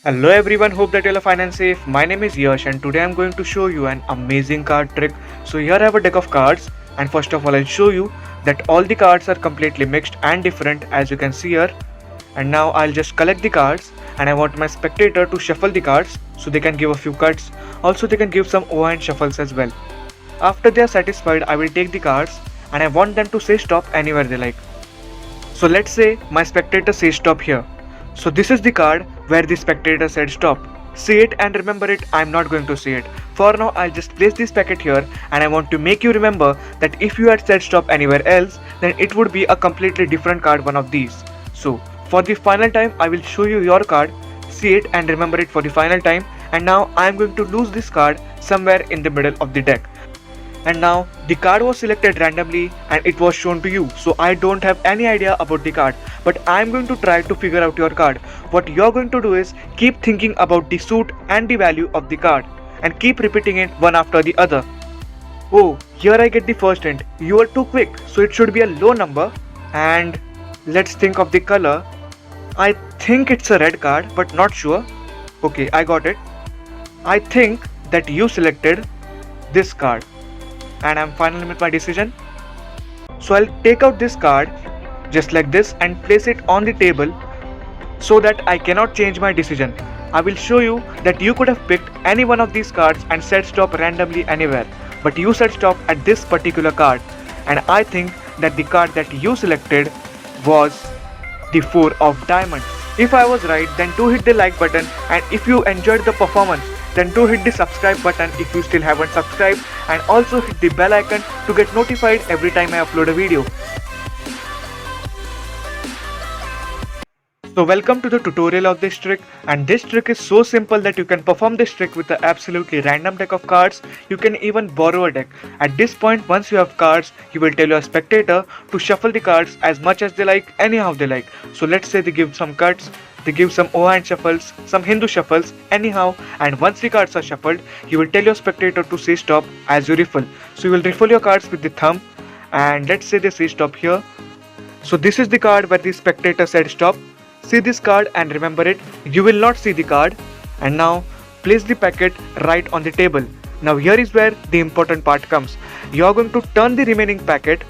Hello everyone, hope that you all are fine and safe. My name is Yash and today I'm going to show you an amazing card trick. So here I have a deck of cards and first of all I'll show you that all the cards are completely mixed and different as you can see here. And now I'll just collect the cards and I want my spectator to shuffle the cards so they can give a few cuts. Also they can give some overhand shuffles as well. After they are satisfied, I will take the cards and I want them to say stop anywhere they like. So let's say my spectator says stop here. So this is the card where the spectator said stop. See it and remember it, I'm not going to see it. For now I'll just place this packet here and I want to make you remember that if you had said stop anywhere else, then it would be a completely different card, one of these. So for the final time I will show you your card, see it and remember it for the final time, and now I am going to lose this card somewhere in the middle of the deck. And now the card was selected randomly and it was shown to you, so I don't have any idea about the card, but I am going to try to figure out your card. What you're going to do is keep thinking about the suit and the value of the card and keep repeating it one after the other. Oh, here I get the first hint. You are too quick, so it should be a low number. And let's think of the color. I think it's a red card, but not sure. Okay, I got it. I think that you selected this card and I'm final with my decision. So I'll take out this card just like this and place it on the table so that I cannot change my decision. I will show you that you could have picked any one of these cards and said stop randomly anywhere, but you said stop at this particular card, and I think that the card that you selected was the 4 of diamonds. If I was right, then do hit the like button, and if you enjoyed the performance, then do hit the subscribe button if you still haven't subscribed, and also hit the bell icon to get notified every time I upload a video. So welcome to the tutorial of this trick, and this trick is so simple that you can perform this trick with an absolutely random deck of cards. You can even borrow a deck. At this point, once you have cards, you will tell your spectator to shuffle the cards as much as they like, anyhow they like. So let's say they give some cuts, they give some overhand shuffles, some Hindu shuffles, anyhow, and once the cards are shuffled, you will tell your spectator to say stop as you riffle. So you will riffle your cards with the thumb, and let's say they say stop here. So this is the card where the spectator said stop. See this card and remember it. You will not see the card. And now place the packet right on the table. Now here is where the important part comes. You are going to turn the remaining packet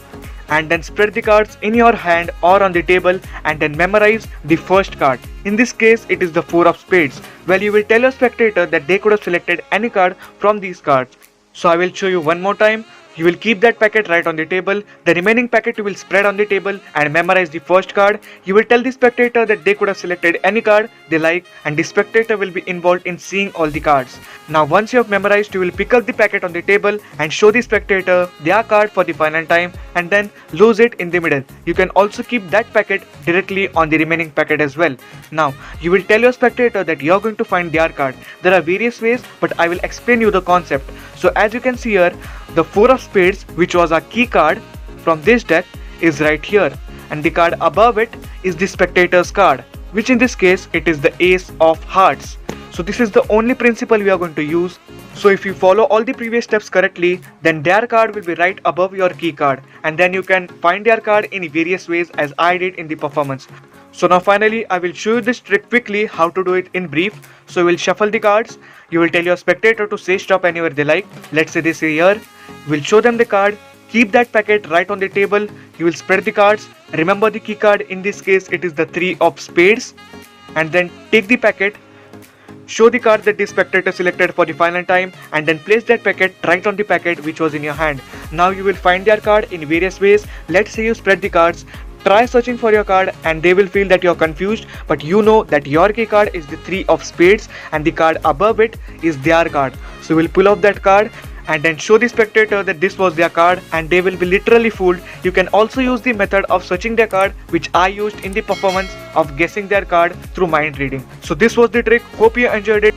and then spread the cards in your hand or on the table and then memorize the first card. In this case it is the 4 of spades. Well, you will tell your spectator that they could have selected any card from these cards. So I will show you one more time. You will keep that packet right on the table. The remaining packet you will spread on the table and memorize the first card. You will tell the spectator that they could have selected any card they like, and the spectator will be involved in seeing all the cards. Now once you have memorized, you will pick up the packet on the table and show the spectator their card for the final time and then lose it in the middle. You can also keep that packet directly on the remaining packet as well. Now you will tell your spectator that you are going to find their card. There are various ways, but I will explain you the concept. So as you can see here, the 4 of spades, which was our key card from this deck, is right here, and the card above it is the spectator's card, which in this case it is the ace of hearts. So this is the only principle we are going to use. So if you follow all the previous steps correctly, then their card will be right above your key card, and then you can find their card in various ways as I did in the performance. So now finally I will show you this trick quickly, how to do it in brief. So you will shuffle the cards, you will tell your spectator to say stop anywhere they like. Let's say they say here. We'll show them the card, keep that packet right on the table, you will spread the cards, remember the key card, in this case it is the 3 of spades, and then take the packet, show the card that the spectator selected for the final time, and then place that packet right on the packet which was in your hand. Now you will find their card in various ways. Let's say you spread the cards, try searching for your card and they will feel that you're confused, but you know that your key card is the 3 of spades and the card above it is their card. So we'll pull off that card and then show the spectator that this was their card, and they will be literally fooled. You can also use the method of searching their card, which I used in the performance of guessing their card through mind reading. So this was the trick. Hope you enjoyed it.